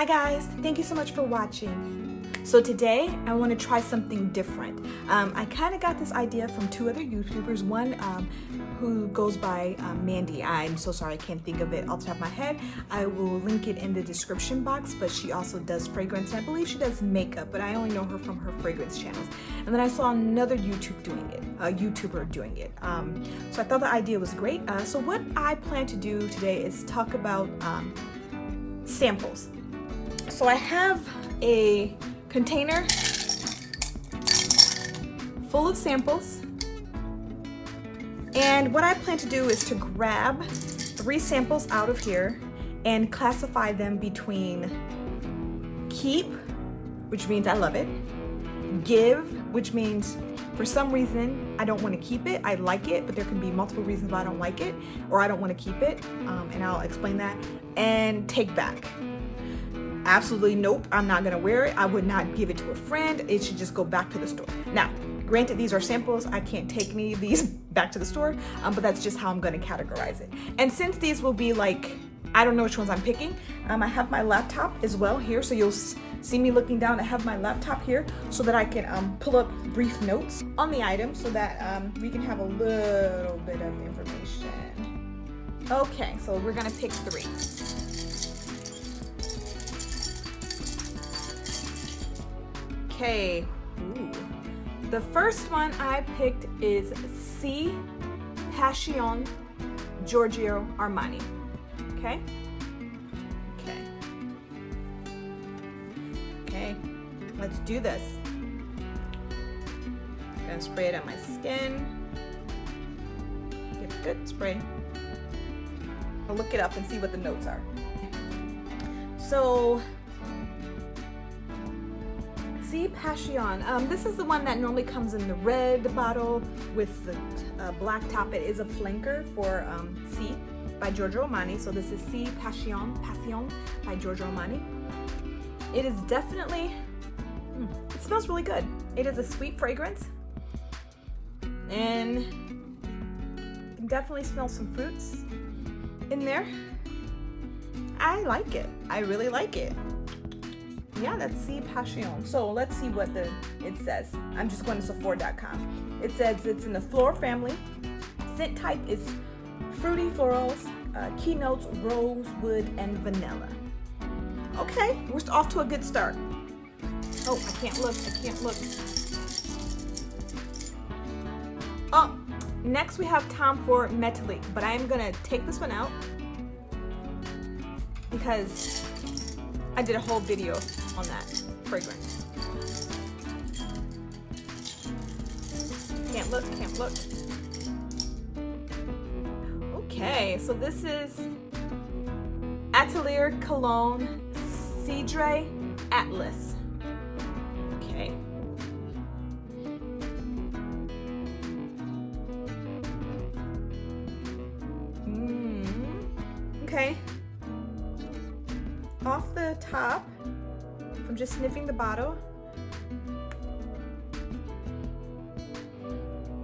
Hi guys, thank you so much for watching. So today I want to try something different. I kind of got this idea from two other YouTubers. One who goes by Mandy. I'm so sorry I can't think of it off the top of my head. I will link it in the description box, but she also does fragrance and I believe she does makeup, but I only know her from her fragrance channels. And then I saw another YouTuber doing it. So I thought the idea was great. So what I plan to do today is talk about samples. So I have a container full of samples, and what I plan to do is to grab 3 samples out of here and classify them between keep, which means I love it, give, which means for some reason I don't want to keep it, I like it, but there can be multiple reasons why I don't like it or I don't want to keep it, and I'll explain that, and take back. Absolutely nope, I'm not gonna wear it. I would not give it to a friend. It should just go back to the store. Now, granted, these are samples. I can't take any of these back to the store, but that's just how I'm gonna categorize it. And since these will be like, I don't know which ones I'm picking, I have my laptop as well here, so you'll see me looking down. I have my laptop here so that I can pull up brief notes on the item so that we can have a little bit of information. Okay, so we're gonna pick 3. Okay, ooh. The first one I picked is C Passion Giorgio Armani. Okay? Okay, let's do this. I'm gonna spray it on my skin. Give it a good spray. I'll look it up and see what the notes are. So, C Passion. This is the one that normally comes in the red bottle with the black top. It is a flanker for C by Giorgio Armani. So this is C Passion by Giorgio Armani. It is definitely, it smells really good. It is a sweet fragrance, and you can definitely smell some fruits in there. I like it. I really like it. Yeah, that's C Passion. So let's see what it says. I'm just going to Sephora.com. It says it's in the floral family. Scent type is fruity florals, keynotes rosewood and vanilla. Okay, we're off to a good start. Oh, I can't look. Oh, next we have Tom Ford Metalik, but I am gonna take this one out because I did a whole video on that fragrance. Can't look. Okay, so this is Atelier Cologne Cedar Atlas. Okay. Okay. Off the top, I'm just sniffing the bottle.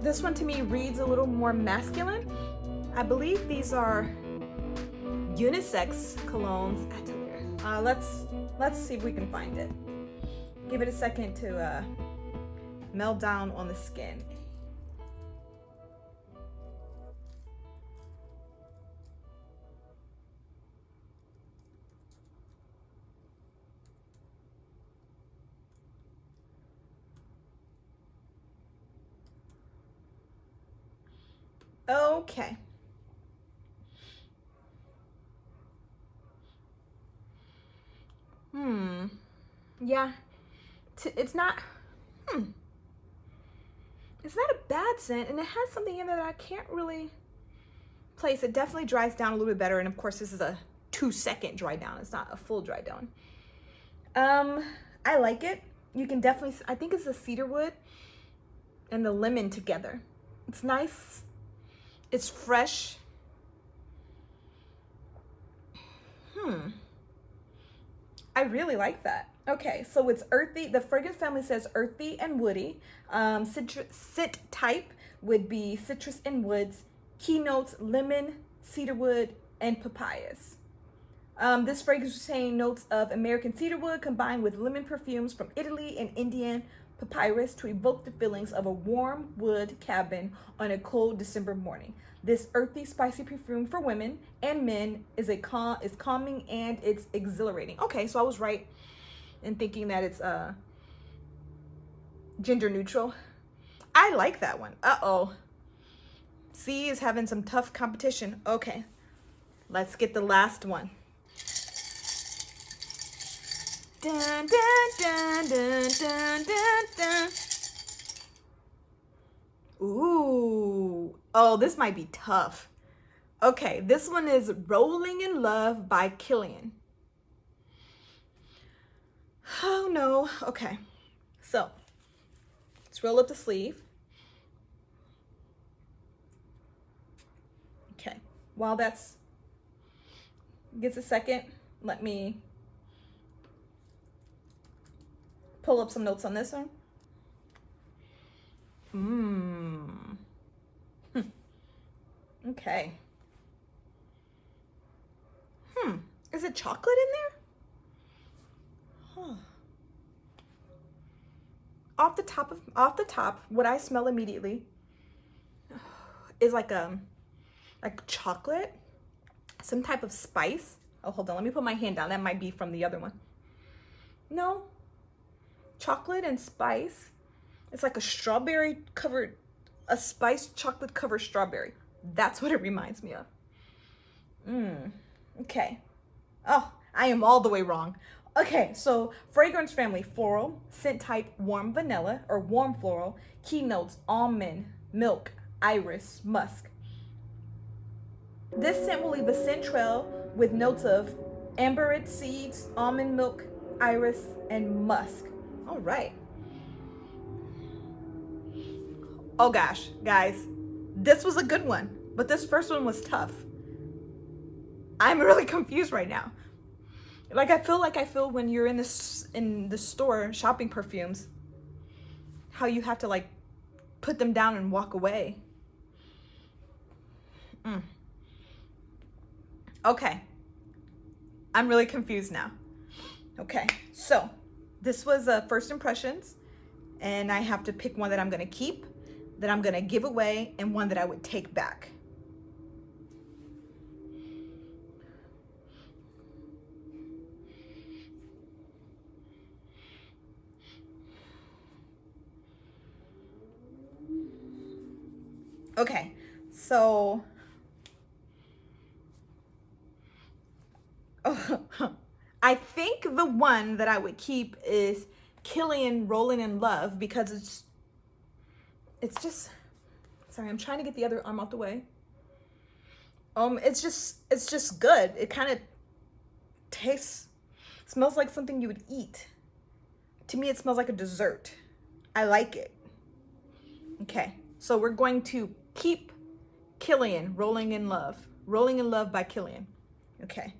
This one to me reads a little more masculine. I believe these are unisex colognes. Let's see if we can find it. Give it a second to melt down on the skin. Okay. Yeah. It's not a bad scent, and it has something in there that I can't really place. It definitely dries down a little bit better, and of course this is a 2-second dry down. It's not a full dry down. I like it. You can definitely, I think it's the cedarwood and the lemon together. It's nice. It's fresh. I really like that. Okay, so it's earthy. The fragrance family says earthy and woody. Scent type would be citrus and woods. Keynotes, lemon, cedarwood, and papayas. This fragrance is saying notes of American cedarwood combined with lemon perfumes from Italy and Indian papyrus to evoke the feelings of a warm wood cabin on a cold December morning. This earthy, spicy perfume for women and men is calming and it's exhilarating. Okay, so I was right in thinking that it's gender neutral. I like that one. Uh-oh. C is having some tough competition. Okay, let's get the last one. Dun, dun, dun, dun, dun, dun, dun. Ooh. Oh, this might be tough. Okay, this one is Rolling in Love by Killian. Oh no. Okay, so let's roll up the sleeve. Okay, while that's gets a second, let me pull up some notes on this one. Okay. Is it chocolate in there? Huh. Off the top, what I smell immediately is like chocolate, some type of spice. Oh, hold on, let me put my hand down. That might be from the other one. No, chocolate and spice. It's like a spiced chocolate covered strawberry. That's what it reminds me of. Okay. Oh, I am all the way wrong. Okay, so fragrance family, floral, scent type, warm vanilla or warm floral, keynotes, almond, milk, iris, musk. This scent will leave a scent trail with notes of amberette seeds, almond milk, iris, and musk. All right. Oh gosh, guys, this was a good one, but this first one was tough. I'm really confused right now. Like I feel when you're in the store shopping perfumes, how you have to like put them down and walk away. Okay, I'm really confused now. Okay, so this was first impressions, and I have to pick one that I'm gonna keep, that I'm gonna give away, and one that I would take back. Okay, so I think the one that I would keep is Killian Rolling in Love, because it's just, sorry, I'm trying to get the other arm out the way. It's just good. It kind of smells like something you would eat. To me, it smells like a dessert. I like it. Okay, so we're going to keep Killian Rolling in Love by Killian. Okay.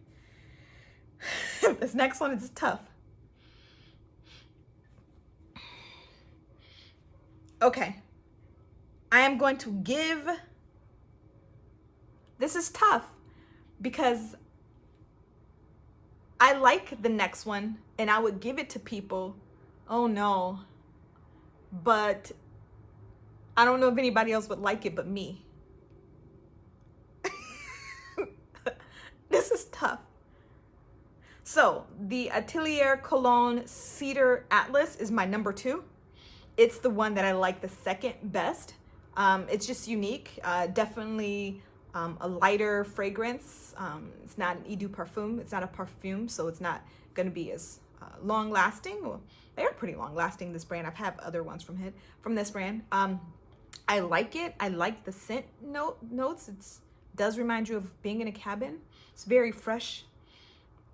This next one is tough. Okay. I am going to give, this is tough because I like the next one and I would give it to people. Oh no. But I don't know if anybody else would like it but me. This is tough. So the Atelier Cologne Cedar Atlas is my number 2. It's the one that I like the second best. It's just unique, definitely a lighter fragrance. It's not an eau de parfum. It's not a perfume, so it's not going to be as long lasting. Well, they are pretty long lasting, this brand. I've had other ones from this brand. I like it. I like the scent notes. It does remind you of being in a cabin. It's very fresh.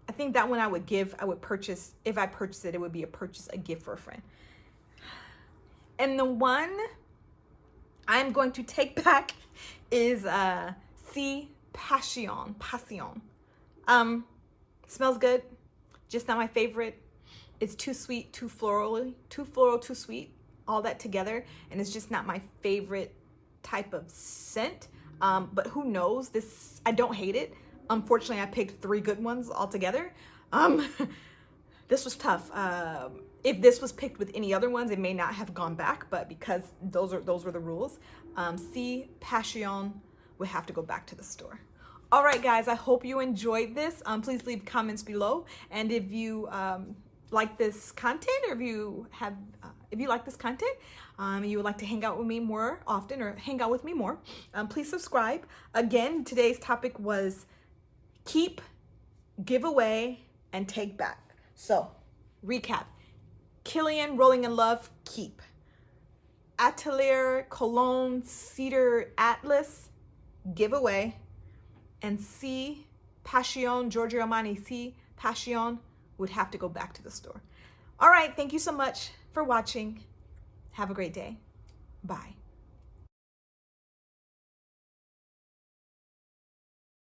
I think that one I would purchase. If I purchased it, it would be a gift for a friend. And the one I'm going to take back is C Passion. Smells good, just not my favorite. It's too sweet, too floral, too sweet, all that together, and it's just not my favorite type of scent. But who knows? I don't hate it, Unfortunately, I picked 3 good ones altogether. This was tough. If this was picked with any other ones, it may not have gone back, but because those were the rules, C Passion would have to go back to the store. All right, guys, I hope you enjoyed this. Please leave comments below, and if you like this content, or if you like this content, you would like to hang out with me more often, or hang out with me more, please subscribe. Again, today's topic was keep, give away, and take back. So, recap. Killian, Rolling in Love, keep. Atelier, Cologne, Cedar, Atlas, give away. And C, Passion, Giorgio Armani, C, Passion, would have to go back to the store. All right, thank you so much for watching. Have a great day. Bye.